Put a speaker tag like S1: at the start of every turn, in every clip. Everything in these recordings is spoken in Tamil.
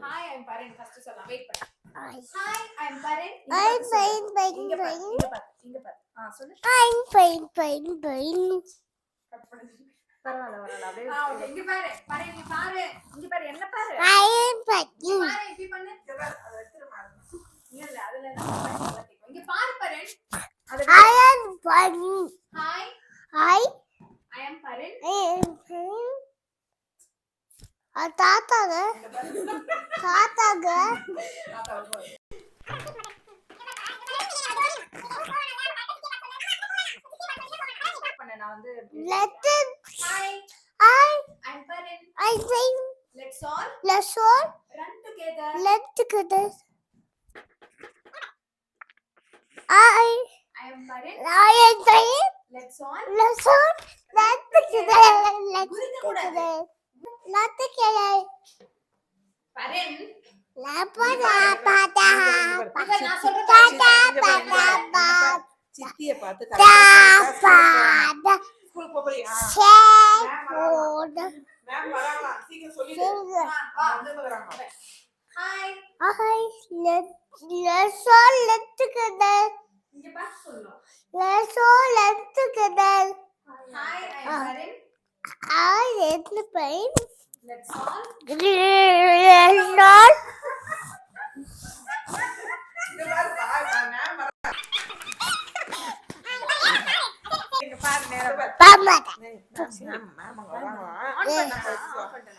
S1: Hi, I'm Parin. First சொல்லலாம். வெயிட் பண்ணு.
S2: Hi,
S1: I'm Parin.
S2: I'm fine.
S1: இங்க பாரு. சொல்லு.
S2: I'm fine.
S1: கட் பண்ணு. பரவாயில்ல. அப்படியே. ஓகே. இங்க பாரு. பாரு இங்க பாரு. இங்க பாரு என்ன பாரு.
S2: I'm fine.
S1: பாரு இப்படி பண்ணு. இங்க பாரு. அத எடுத்துறமா. இல்ல அதுல இங்க பாரு Parin.
S2: I am fine.
S1: Hi.
S2: Hi.
S1: I am Parin.
S2: I am fine. தாத்தாங்க
S1: நான் வந்து
S2: Hi.
S1: I'm Parin.
S2: I'm fine.
S1: Let's all run together.
S2: I
S1: am Parin.
S2: I am fine.
S1: Let's all
S2: run together.
S1: Parin. சித்திய பார்த்து ஸ்கூல் போறியா மேம் வராங்களா சீக்கிரம் சொல்லிடு வந்து வராங்க
S2: Hi, let's all let together.
S1: இங்க பாத்து சொல்லு.
S2: Let's all let together.
S1: Hi, I am Parin.
S2: I am Parin.
S1: Let's all. இங்க பாரு மேம் வராங்க. இங்க பாரு நேரா பாரு. மேம் வராங்க. ஆன் பண்ணு.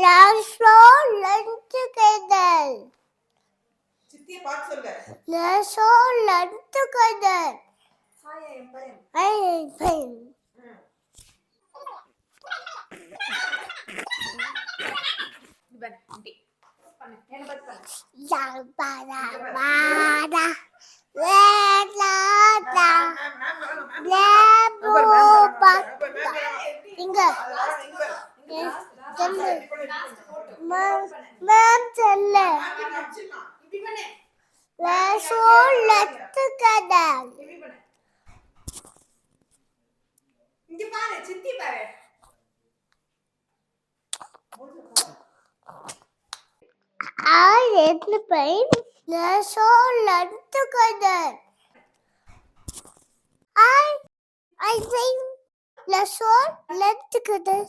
S2: Let's all learn together.
S1: சித்திய பாத்து சொல்லு.
S2: Let's all learn together.
S1: Hi, I am Parin.
S2: I am Parin.
S1: இவன் இடி பண்ணு என்ன பாத்து பண்ணு. இங்க பாரு சித்தி பாரு.
S2: I am Parin. Let's all learn together. I think let's all learn together.